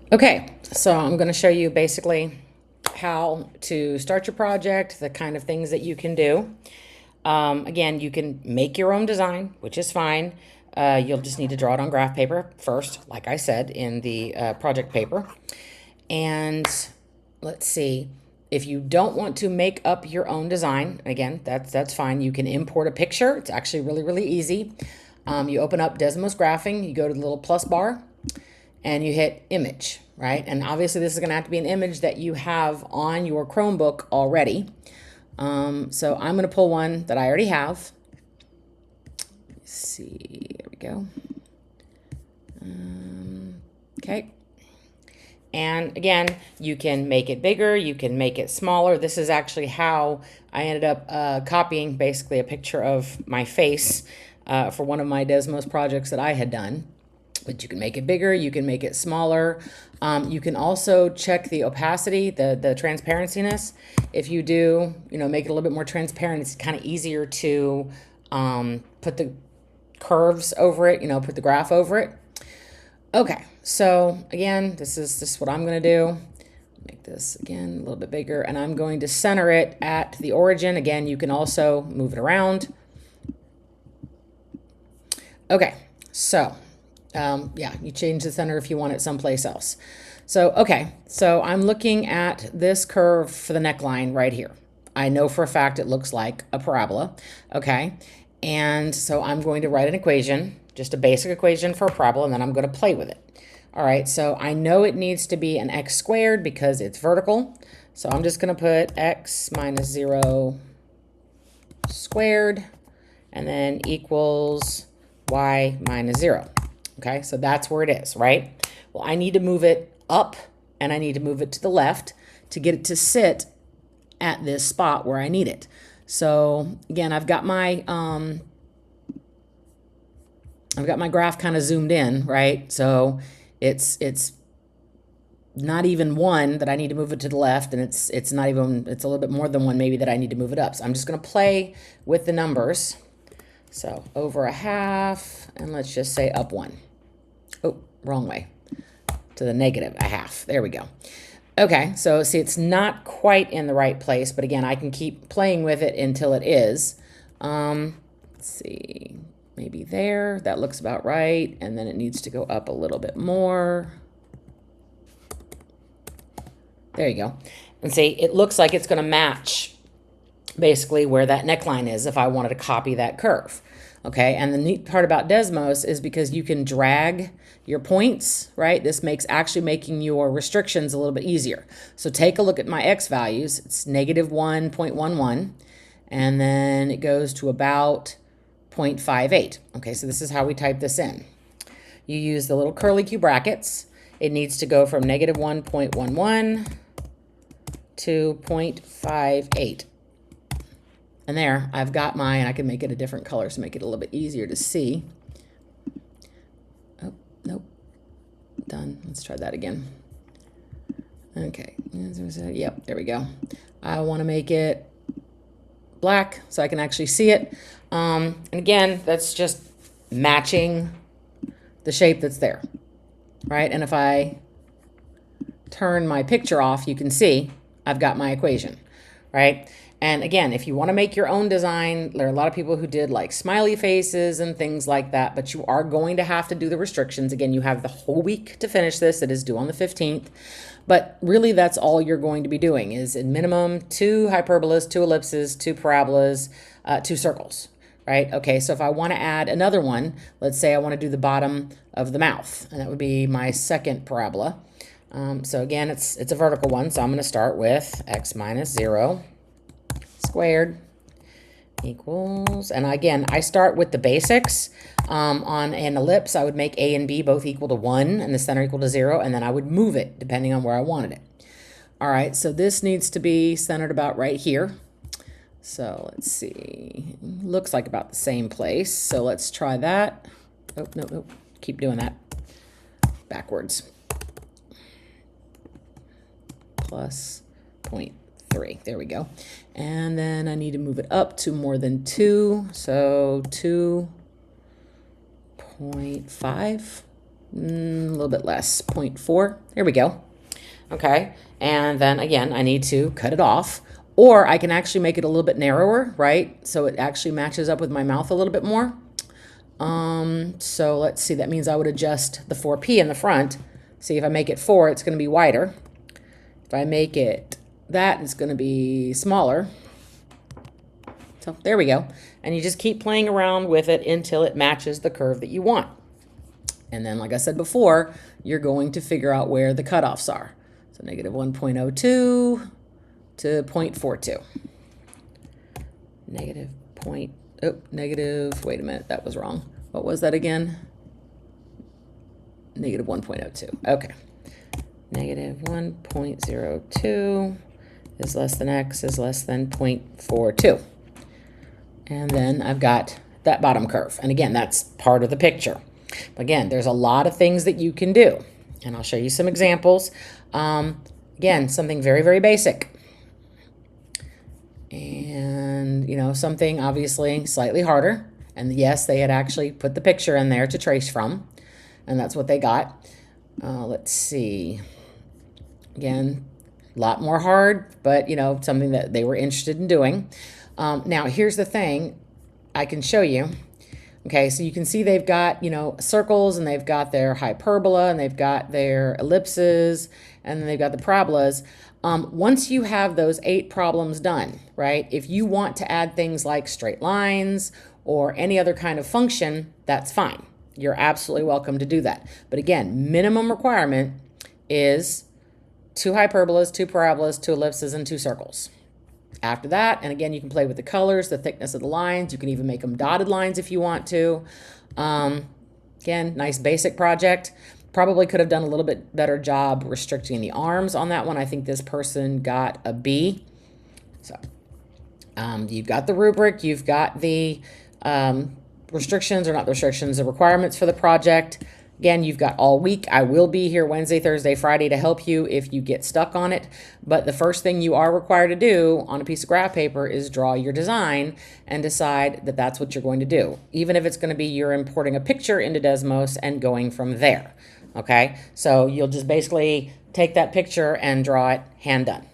Okay, so I'm going to show you basically how to start your project, the kind of things that you can do. Again, you can make your own design, which is fine. You'll just need to draw it on graph paper first, like I said, in the project paper. And let's see, if you don't want to make up your own design, again, that's fine. You can import a picture. It's actually really, really easy. You open up Desmos Graphing, you go to the little plus bar, and you hit image, right? And obviously this is going to have to be an image that you have on your Chromebook already. So I'm going to pull one that I already have. Let's see, there we go. Okay. And again, you can make it bigger, you can make it smaller. This is actually how I ended up copying basically a picture of my face for one of my Desmos projects that I had done. But you can make it bigger, you can make it smaller. You can also check the opacity, the transparenciness. If you do, make it a little bit more transparent, it's kind of easier to put the curves over it, put the graph over it. Okay, so again, this is what I'm going to do. Make this again a little bit bigger, and I'm going to center it at the origin. Again, you can also move it around. Okay, so yeah, you change the center if you want it someplace else. So, okay, so I'm looking at this curve for the neckline right here. I know for a fact it looks like a parabola, okay? And so I'm going to write an equation, just a basic equation for a parabola, and then I'm going to play with it. All right, so I know it needs to be an x squared because it's vertical. So I'm just going to put x minus 0 squared, and then equals y minus 0. Okay, so that's where it is, right? Well, I need to move it up and I need to move it to the left to get it to sit at this spot where I need it. So again, I've got my graph kind of zoomed in, right? So it's not even one that I need to move it to the left, and it's a little bit more than one maybe that I need to move it up. So I'm just going to play with the numbers. So over a half, and let's just say up 1. Oh, wrong way. To the negative a half. There we go. Okay, so see, it's not quite in the right place, but again, I can keep playing with it until it is. Let's see, maybe there. That looks about right, and then it needs to go up a little bit more. There you go. And see, it looks like it's going to match basically where that neckline is if I wanted to copy that curve. Okay, and the neat part about Desmos is because you can drag your points, right? This makes actually making your restrictions a little bit easier. So take a look at my x values. It's negative 1.11, and then it goes to about 0.58. Okay, so this is how we type this in. You use the little curly Q brackets. It needs to go from negative 1.11 to 0.58. And there, I've got mine. I can make it a different color to make it a little bit easier to see. Oh, nope. Done. Let's try that again. Okay. Yep, there we go. I want to make it black so I can actually see it. And again, that's just matching the shape that's there, right? And if I turn my picture off, you can see I've got my equation, right? And again, if you want to make your own design, there are a lot of people who did like smiley faces and things like that, but you are going to have to do the restrictions. Again, you have the whole week to finish this. It is due on the 15th. But really, that's all you're going to be doing is at minimum 2 hyperbolas, 2 ellipses, 2 parabolas, 2 circles, right? Okay, so if I want to add another one, let's say I want to do the bottom of the mouth, and that would be my second parabola. So again, it's a vertical one, so I'm going to start with x minus 0 squared equals, and again, I start with the basics. On an ellipse, I would make a and b both equal to 1 and the center equal to 0, and then I would move it depending on where I wanted it. All right, so this needs to be centered about right here. So let's see, looks like about the same place. So let's try that. Oh, no, keep doing that backwards. Plus 0.3, there we go. And then I need to move it up to more than 2, so 2.5 a little bit less, 0.4. There we go. Okay, and then again, I need to cut it off. Or I can actually make it a little bit narrower, right? So it actually matches up with my mouth a little bit more. So let's see, that means I would adjust the 4P in the front. See, if I make it 4, it's going to be wider. If I make it that, it's going to be smaller. So there we go. And you just keep playing around with it until it matches the curve that you want. And then, like I said before, you're going to figure out where the cutoffs are. So negative 1.02 to 0.42. Negative, wait a minute, that was wrong. What was that again? Negative 1.02. Okay. Negative 1.02 is less than x is less than 0.42. And then I've got that bottom curve. And again, that's part of the picture. Again, there's a lot of things that you can do. And I'll show you some examples. Again, something very, very basic. And, something obviously slightly harder. And yes, they had actually put the picture in there to trace from. And that's what they got. Let's see. Again, a lot more hard, but, something that they were interested in doing. Now, here's the thing. I can show you. Okay, so you can see they've got, circles, and they've got their hyperbola, and they've got their ellipses, and then they've got the parabolas. Once you have those 8 problems done, right, if you want to add things like straight lines or any other kind of function, that's fine. You're absolutely welcome to do that. But again, minimum requirement is 2 hyperbolas, 2 parabolas, 2 ellipses, and 2 circles. After that, and again, you can play with the colors, the thickness of the lines. You can even make them dotted lines if you want to. Again, nice basic project. Probably could have done a little bit better job restricting the arms on that one. I think this person got a B. So you've got the rubric, you've got the restrictions, or not the restrictions, the requirements for the project. Again, you've got all week. I will be here Wednesday, Thursday, Friday to help you if you get stuck on it. But the first thing you are required to do on a piece of graph paper is draw your design and decide that that's what you're going to do. Even if it's going to be you're importing a picture into Desmos and going from there. Okay, so you'll just basically take that picture and draw it hand done.